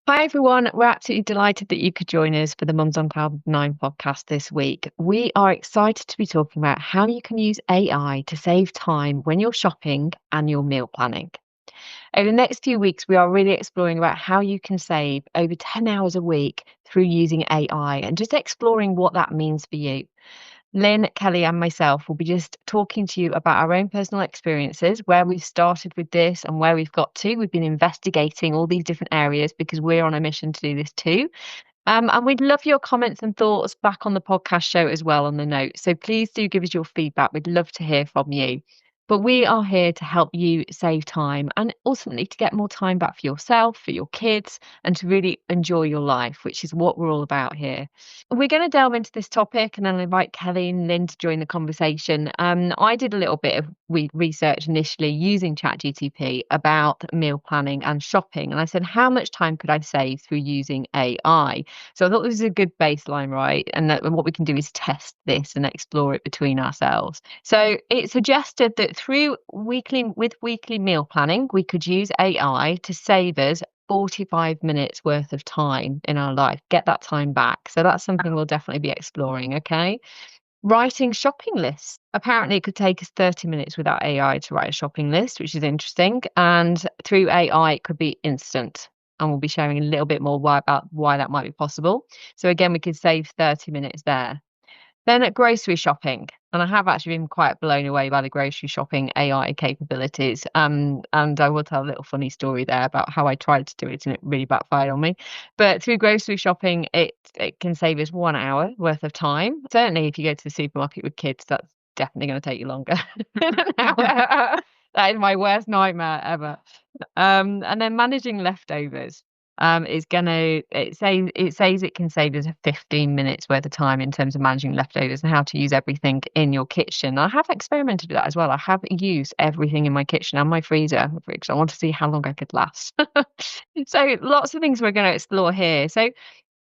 Hi, everyone. We're absolutely delighted that you could join us for the Mums on Cloud 9 podcast this week. We are excited to be talking about how you can use AI to save time when you're shopping and you're meal planning. Over the next few weeks, we are really exploring about how you can save over 10 hours a week through using AI and just exploring what that means for you. Lyn, Kelly, and myself will be just talking to you about our own personal experiences, where we've started with this and where we've got to. We've been investigating all these different areas because we're on a mission to do this too. And we'd love your comments and thoughts back on the podcast show as well on the note. So please do give us your feedback. We'd love to hear from you. But we are here to help you save time and ultimately to get more time back for yourself, for your kids, and to really enjoy your life, which is what we're all about here. We're going to delve into this topic and then I'll invite Kelly and Lyn to join the conversation. I did a little bit of research initially using ChatGPT about meal planning and shopping. And I said, how much time could I save through using AI? So I thought this was a good baseline, right? And that what we can do is test this and explore it between ourselves. So it suggested that with weekly meal planning, we could use AI to save us 45 minutes worth of time in our life, get that time back. So that's something we'll definitely be exploring. Okay. Writing shopping lists. Apparently, it could take us 30 minutes without AI to write a shopping list, which is interesting. And through AI, it could be instant. And we'll be sharing a little bit more about why that might be possible. So again, we could save 30 minutes there. Then at grocery shopping, and I have actually been quite blown away by the grocery shopping AI capabilities. And I will tell a little funny story there about how I tried to do it and it really backfired on me. But through grocery shopping, it can save us 1 hour worth of time. Certainly, if you go to the supermarket with kids, that's definitely going to take you longer than an hour. That is my worst nightmare ever. And then managing leftovers is gonna it can save us 15 minutes worth of time in terms of managing leftovers and how to use everything in your kitchen. I have experimented with that as well. I have used everything in my kitchen and my freezer because I want to see how long I could last. So lots of things we're going to explore here. So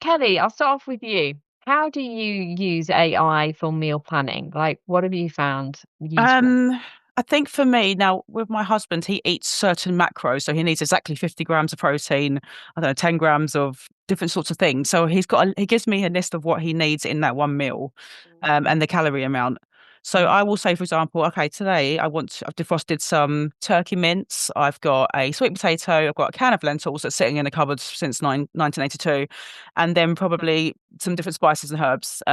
Kelly, I'll start off with you. How do you use AI for meal planning? Like, what have you found useful? Um, I think for me now with my husband, he eats certain macros, so he needs exactly 50 grams of protein. I don't know, 10 grams of different sorts of things. So he gives me a list of what he needs in that one meal, and the calorie amount. So Mm. I will say, for example, okay, today I've defrosted some turkey mince. I've got a sweet potato. I've got a can of lentils that's sitting in the cupboard since 1982, and then probably some different spices and herbs.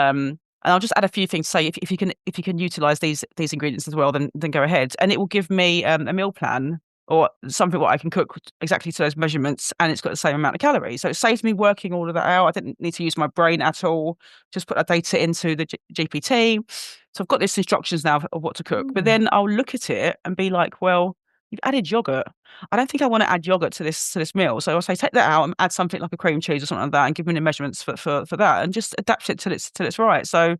And I'll just add a few things to say if you can utilize these ingredients as well, then go ahead. And it will give me a meal plan or something what I can cook exactly to those measurements, and it's got the same amount of calories. So it saves me working all of that out. I didn't need to use my brain at all. Just put that data into the GPT. So I've got this instructions now of what to cook. But Mm. then I'll look at it and be like, well, you've added yogurt. I don't think I want to add yogurt to this meal. So I'll say take that out and add something like a cream cheese or something like that, and give me the measurements for that, and just adapt it till it's right. So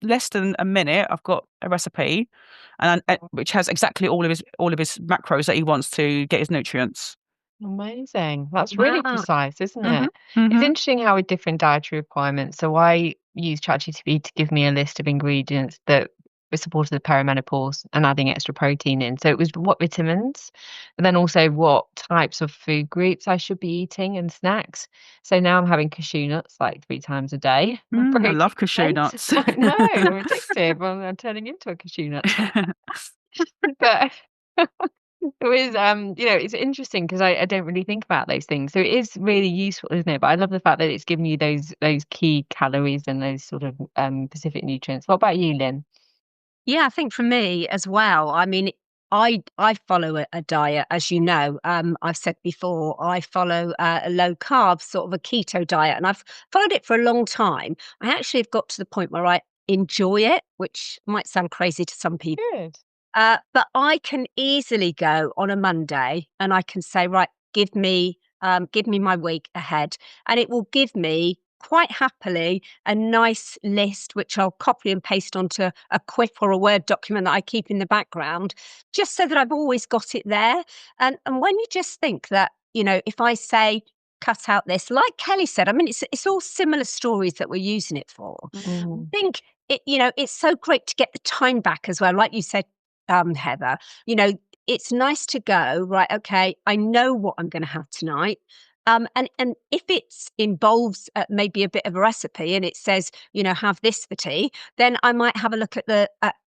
less than a minute, I've got a recipe, and which has exactly all of his macros that he wants to get his nutrients. Amazing. That's really Wow. precise, isn't hmm it? It's hmm interesting how with different dietary requirements. So I use ChatGPT to give me a list of ingredients that were supported the perimenopause and adding extra protein in. So it was what vitamins, but then also what types of food groups I should be eating and snacks. So now I'm having cashew nuts like 3 times a day. I Protein love cashew meant. nuts. I know, they're addictive. I'm turning into a cashew nut. But it was, it's interesting because I don't really think about those things. So it is really useful, isn't it? But I love the fact that it's giving you those key calories and those sort of specific nutrients. What about you, Lyn? Yeah, I think for me as well. I mean, I follow a diet, as you know. I've said before, I follow a low carb sort of a keto diet, and I've followed it for a long time. I actually have got to the point where I enjoy it, which might sound crazy to some people. Good. But I can easily go on a Monday and I can say, right, give me my week ahead, and it will give me quite happily a nice list, which I'll copy and paste onto a Quip or a Word document that I keep in the background, just so that I've always got it there. And when you just think that, if I say cut out this, like Kelly said, I mean, it's all similar stories that we're using it for. I Mm. think it's so great to get the time back as well, like you said, Heather, you know, it's nice to go, right, okay, I know what I'm going to have tonight. And if it involves maybe a bit of a recipe and it says, have this for tea, then I might have a look at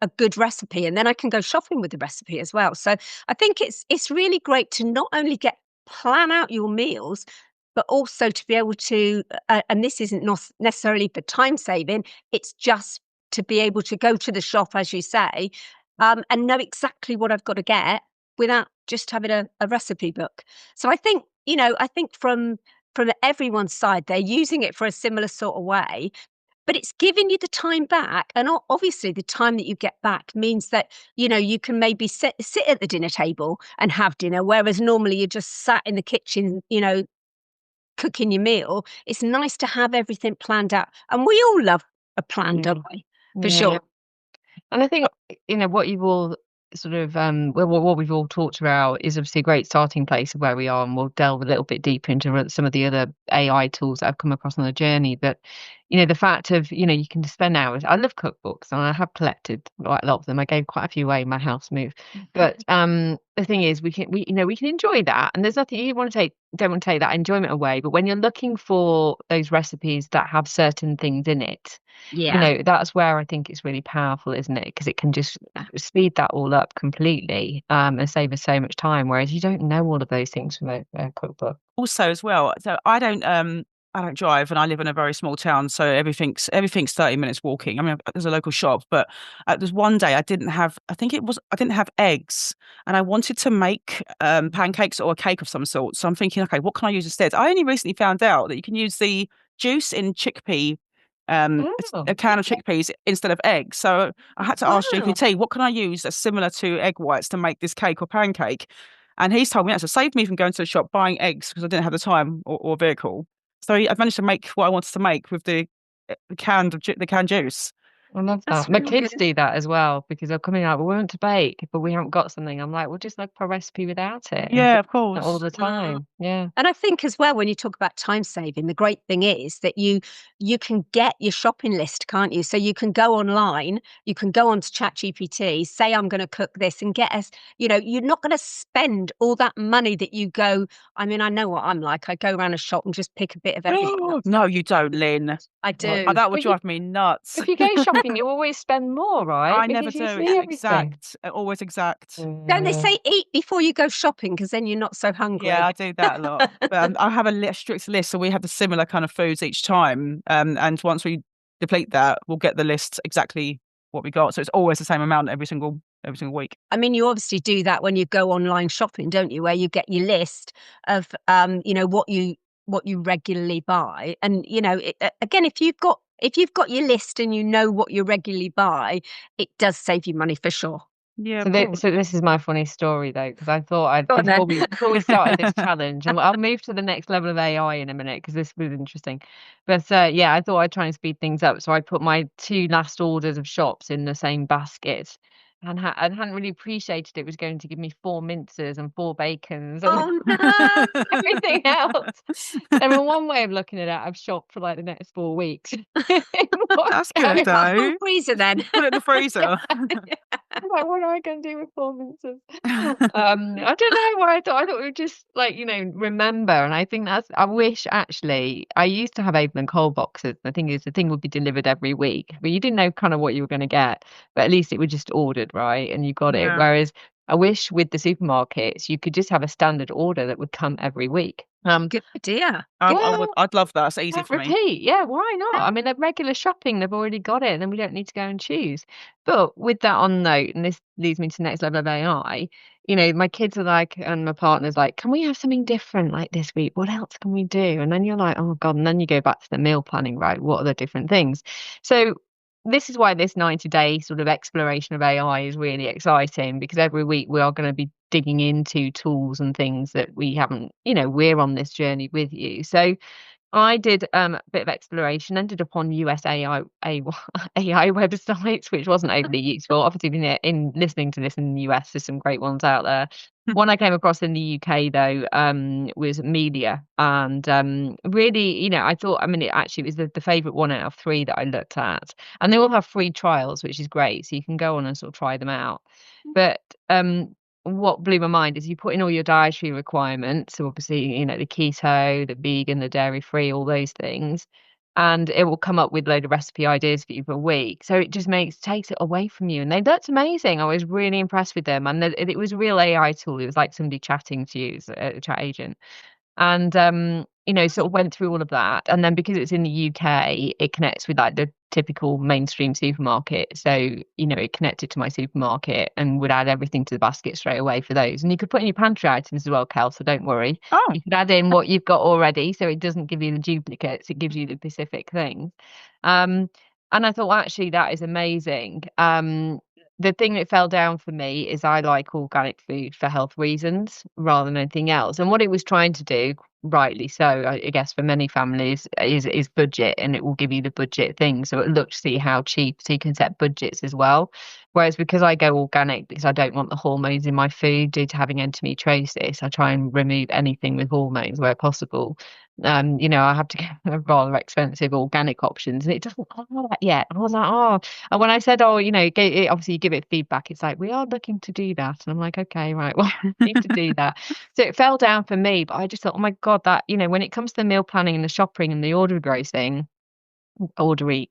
a good recipe, and then I can go shopping with the recipe as well. So I think it's really great to not only plan out your meals, but also to be able to, and this isn't necessarily for time saving, it's just to be able to go to the shop, as you say, and know exactly what I've got to get without just having a recipe book. So I think, from everyone's side, they're using it for a similar sort of way, but it's giving you the time back. And obviously the time that you get back means that, you can maybe sit at the dinner table and have dinner, whereas normally you're just sat in the kitchen, cooking your meal. It's nice to have everything planned out. And we all love a plan, don't we? For Yeah. sure. And I think, what you've all sort of, what we've all talked about is obviously a great starting place of where we are, and we'll delve a little bit deeper into some of the other AI tools that I've come across on the journey. But, the fact of, you can spend hours. I love cookbooks, and I have collected quite a lot of them. I gave quite a few away in my house move. But the thing is, we can enjoy that, and there's nothing you don't want to take that enjoyment away. But when you're looking for those recipes that have certain things in it, Yeah. that's where I think it's really powerful, isn't it? Because it can just speed that all up completely, and save us so much time. Whereas you don't know all of those things from a cookbook. Also, as well, so I don't drive, and I live in a very small town, so everything's 30 minutes walking. I mean, there's a local shop, but there's one day I didn't have eggs, and I wanted to make pancakes or a cake of some sort. So I'm thinking, okay, what can I use instead? I only recently found out that you can use the juice in chickpea, a can of chickpeas instead of eggs. So I had to ask GPT, what can I use that's similar to egg whites to make this cake or pancake? And he's told me that. So saved me from going to the shop buying eggs because I didn't have the time or vehicle. So I've managed to make what I wanted to make with the canned juice. I love That's that. My really kids good. do that as well, because they're coming out. We want to bake, but we haven't got something. I'm like, we'll just look for a recipe without it, and Yeah, of all course. the time. Yeah. And I think as well, when you talk about time saving, the great thing is that you can get your shopping list, can't you? So you can go online, you can go onto ChatGPT, say I'm going to cook this, and get us. You're not going to spend all that money that you go. I mean, I know what I'm like. I go around a shop and just pick a bit of everything up. No, you don't, Lyn. I Well, do. That would But you, drive me nuts. if you go shopping, you always spend more, right? I never Because you do. see It's everything. exact. Always exact. Don't they say eat before you go shopping because then you're not so hungry? Yeah, I do that a lot. But I have a strict list, so we have the similar kind of foods each time. And once we deplete that, we'll get the list exactly what we got. So it's always the same amount every single week. I mean, you obviously do that when you go online shopping, don't you? Where you get your list of, what you regularly buy, and again, if you've got your list and you know what you regularly buy, it does save you money for sure. Yeah, So this is my funny story though, because I thought Go on then. before we started this challenge, and I'll move to the next level of AI in a minute because this was interesting. But yeah, I thought I'd try and speed things up, so I put my 2 last orders of shops in the same basket, and hadn't really appreciated it was going to give me 4 minces and 4 bacons and Oh no! everything else. And in one way of looking at it, I've shopped for like the next 4 weeks. that's good though. Freezer then. Put it in the freezer. I'm like, what am I going to do with 4 minces? I don't know why I thought we would just remember. And I think I wish actually I used to have open and cold boxes. The thing is, the thing would be delivered every week, but you didn't know kind of what you were going to get, but at least it was just ordered, right? And you got it. Yeah. Whereas I wish with the supermarkets, you could just have a standard order that would come every week. Good idea. I'd love that. It's easy for me. Repeat, yeah, why not? I mean, they're regular shopping, they've already got it, and then we don't need to go and choose. But with that on note, and this leads me to the next level of AI, my kids are like, and my partner's like, can we have something different like this week? What else can we do? And then you're like, oh God, and then you go back to the meal planning, right? What are the different things? So this is why this 90-day sort of exploration of AI is really exciting, because every week we are going to be digging into tools and things that we haven't, we're on this journey with you. So I did a bit of exploration, ended up on US AI websites, which wasn't overly useful. Obviously, in listening to this in the US, there's some great ones out there. One I came across in the UK though was Melia, and really, I thought, it actually was the favourite one out of 3 that I looked at, and they all have free trials, which is great, so you can go on and sort of try them out. But what blew my mind is you put in all your dietary requirements. So obviously, you know, the keto, the vegan, the dairy free, all those things. And it will come up with a load of recipe ideas for you for a week. So it just takes it away from you. And that's amazing. I was really impressed with them. And it was a real AI tool. It was like somebody chatting to you, a chat agent. And, you know, sort of went through all of that. And then because it's in the UK, it connects with like the typical mainstream supermarket. So, you know, it connected to my supermarket and would add everything to the basket straight away for those. And you could put in your pantry items as well, Kel, so don't worry. Oh, You could add in what you've got already, so it doesn't give you the duplicates, it gives you the specific things. And I thought, well, actually, that is amazing. The thing that fell down for me is I like organic food for health reasons rather than anything else. And what it was trying to do, rightly so, I guess for many families, is budget, and it will give you the budget thing. So it look to see how cheap, so you can set budgets as well. Whereas because I go organic because I don't want the hormones in my food due to having endometriosis, I try and remove anything with hormones where possible. You know, I have to get rather expensive organic options, and it doesn't have that yet. I was like, oh, and when I said, oh, you know, obviously you give it feedback, it's like, we are looking to do that. And I'm like, okay, right, well, I need to do that. So it fell down for me, but I just thought, oh my God, that, you know, when it comes to the meal planning and the shopping and the order grossing, ordering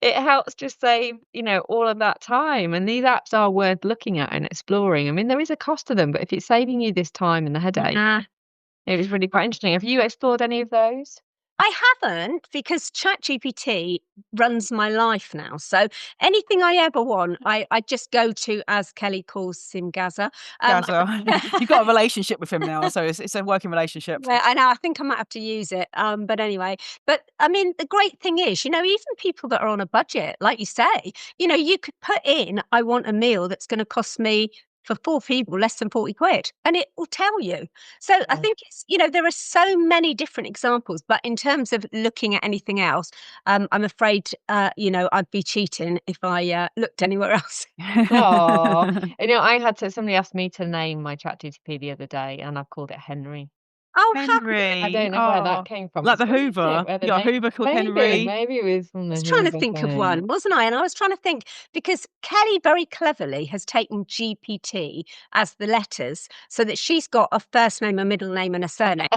it helps just save, you know, all of that time. And these apps are worth looking at and exploring. I mean, there is a cost to them, but if it's saving you this time and the headache, it was really quite interesting. Have you explored any of those? I haven't, because ChatGPT runs my life now. So anything I ever want, I just go to, as Kelly calls him, Gaza. Gaza. You've got a relationship with him now, so it's a working relationship. Yeah, I know. I think I might have to use it. But anyway, but I mean, the great thing is, you know, even people that are on a budget, like you say, you know, you could put in, I want a meal that's going to cost me for 4 people less than 40 quid, and it will tell you. So I think it's, you know, there are so many different examples, but in terms of looking at anything else, I'm afraid, you know, I'd be cheating if I looked anywhere else. Oh, you know, somebody asked me to name my ChatGPT the other day, and I've called it Henry. Oh, Henry. I don't know where that came from. Like the Hoover. You got a Hoover called Henry. Maybe it was from the I was trying to Hoover think of thing. one, wasn't I? And I was trying to think, because Kelly very cleverly has taken GPT as the letters so that she's got a first name, a middle name, and a surname.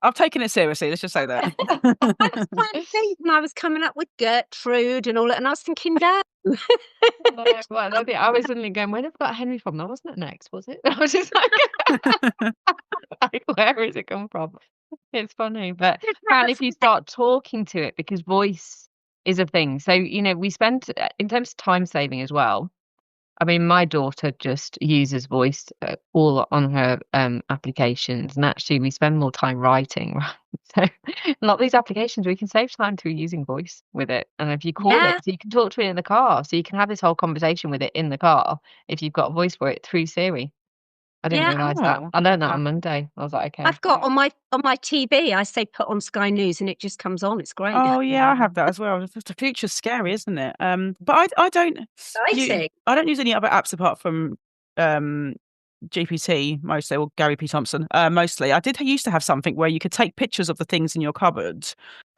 I've taken it seriously, let's just say that. I was trying to think, and I was coming up with Gertrude and all that, and I was thinking, no. Well, I was suddenly going, where did I got Henry from? That wasn't it next, was it? I was just like, where has it come from? It's funny, but apparently if you start talking to it, because voice is a thing. So, you know, we spend, in terms of time saving as well, I mean, my daughter just uses voice all on her applications, and actually we spend more time writing, right? So a lot of these applications, we can save time through using voice with it. And if you call it, so you can talk to it in the car, so you can have this whole conversation with it in the car if you've got a voice for it through Siri. I didn't realise that. I learned that on Monday. I was like, okay. I've got on my TV, I say put on Sky News, and it just comes on. It's great. Oh yeah, I have that as well. The future's scary, isn't it? But I don't use any other apps apart from GPT mostly, or Gary P. Thompson mostly. I used to have something where you could take pictures of the things in your cupboard,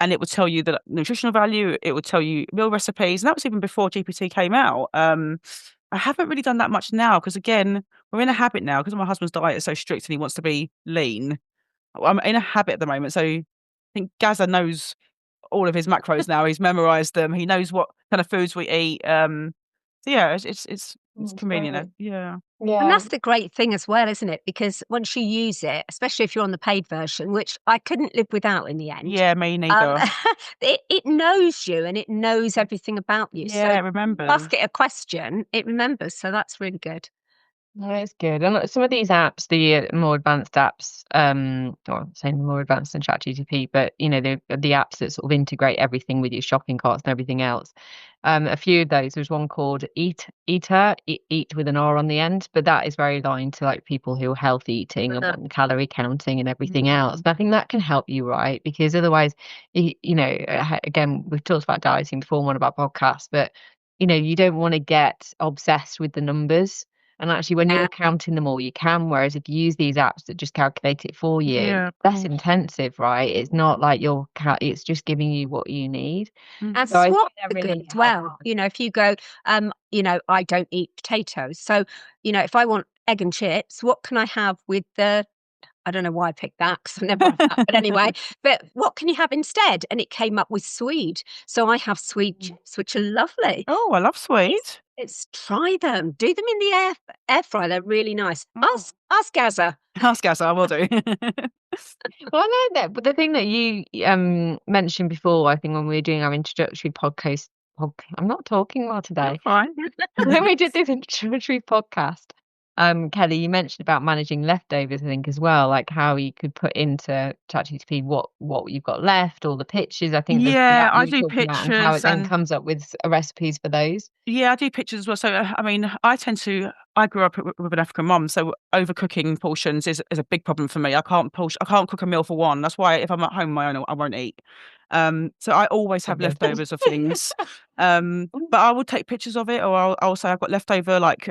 and it would tell you the nutritional value. It would tell you meal recipes, and that was even before GPT came out. I haven't really done that much now because, again, we're in a habit now because my husband's diet is so strict and he wants to be lean. I'm in a habit at the moment, so I think Gaza knows all of his macros now. He's memorized them. He knows what kind of foods we eat. So yeah, it's convenient. Yeah. And that's the great thing as well, isn't it? Because once you use it, especially if you're on the paid version, which I couldn't live without in the end. Yeah, me neither. It knows you and it knows everything about you. Yeah, so it remembers. Ask it a question, it remembers. So that's really good. No, it's good. And some of these apps, the more advanced apps, or saying more advanced than ChatGPT, but you know, the apps that sort of integrate everything with your shopping carts and everything else. A few of those. There's one called Eat with an R on the end, but that is very aligned to like people who are healthy eating and calorie counting and everything else. But I think that can help you, right? Because otherwise, you know, again, we've talked about dieting before on one of our podcasts, but you know, you don't want to get obsessed with the numbers. And actually, when Yeah. you're counting them all, you can. Whereas if you use these apps that just calculate it for you, Yeah, less intensive, right? It's not like it's just giving you what you need. And So I think swaps they're are good really as well. helpful. You know, if you go, I don't eat potatoes. So, if I want egg and chips, what can I have with I don't know why I picked that because I never have that. But anyway, but what can you have instead? And it came up with Swede. So I have sweet chips, which are lovely. Oh, I love sweet. It's try them. Do them in the air fryer. They're really nice. Ask Gaza. Ask us, I will do. Well, I know that, but the thing that you mentioned before, I think when we were doing our introductory podcast, I'm not talking well today. Fine. When we did this introductory podcast, Kelly, you mentioned about managing leftovers, I think, as well, like how you could put into ChatGPT what you've got left, all the pictures. I think Yeah, that I you do were talking about, and how it pictures then and comes up with recipes for those. yeah, I do pictures as well. So, I mean, I grew up with an African mum, so overcooking portions is a big problem for me. I can't cook a meal for one. That's why if I'm at home on my own, I won't eat. So I always have Problem. leftovers of things. But I will take pictures of it, or I'll say I've got leftover like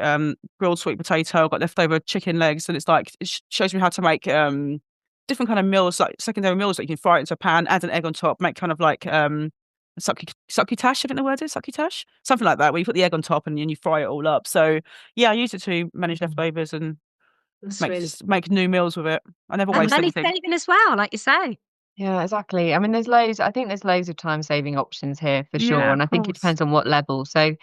grilled sweet potato, I've got leftover chicken legs, and it's like shows me how to make different kind of meals, like secondary meals that you can fry it into a pan, add an egg on top, make kind of like succotash, I think the word is succotash, something like that, where you put the egg on top and then you fry it all up. So yeah, I use it to manage leftovers and That's make really make new meals with it. I never and waste money anything. saving as well, like you say. Yeah, exactly. I mean, I think there's loads of time saving options here for sure. Yeah, And I of think it course. depends on what level. So,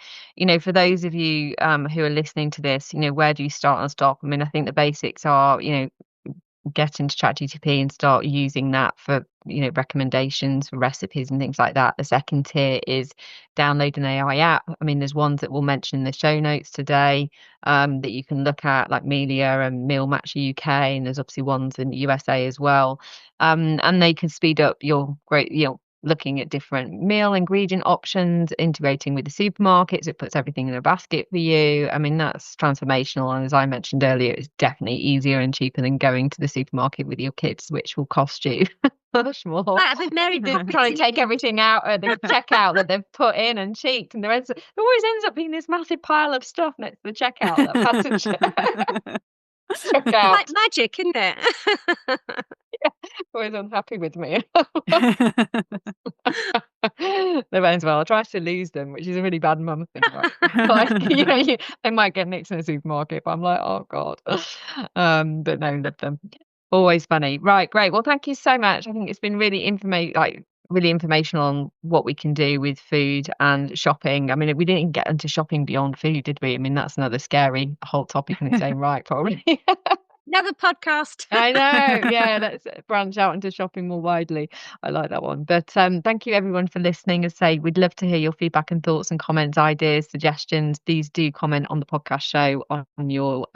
for those of you who are listening to this, where do you start and stop? I mean, I think the basics are, get into ChatGPT and start using that for recommendations for recipes and things like that. The second tier is download an AI app. I mean, there's ones that we'll mention in the show notes today that you can look at, like Melia and Meal Match UK, and there's obviously ones in the USA as well. And they can speed up your looking at different meal ingredient options, integrating with the supermarkets. It puts everything in a basket for you. I mean, that's transformational. And as I mentioned earlier, it's definitely easier and cheaper than going to the supermarket with your kids, which will cost you much more. But Mary Trying to take everything out of the checkout that they've put in and checked. And there always ends up being this massive pile of stuff next to the checkout that I've had to check out. like magic, isn't it? Always unhappy with me. They may as well. I try to lose them, which is a really bad mum thing. Right? Like, they might get nicked in a supermarket, but I'm like, oh god. But no, love them. Always funny. Right, great. Well, thank you so much. I think it's been really really informational on what we can do with food and shopping. I mean, we didn't get into shopping beyond food, did we? I mean, that's another scary whole topic in its own right, probably. Another podcast. I know. Yeah, let's branch out into shopping more widely. I like that one. But thank you everyone for listening. As I say, we'd love to hear your feedback and thoughts and comments, ideas, suggestions. Please do comment on the podcast show on your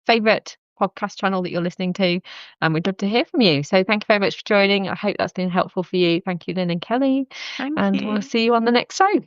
favourite podcast channel that you're listening to. And we'd love to hear from you. So thank you very much for joining. I hope that's been helpful for you. Thank you, Lyn and Kelly. Thank and you. we'll see you on the next show.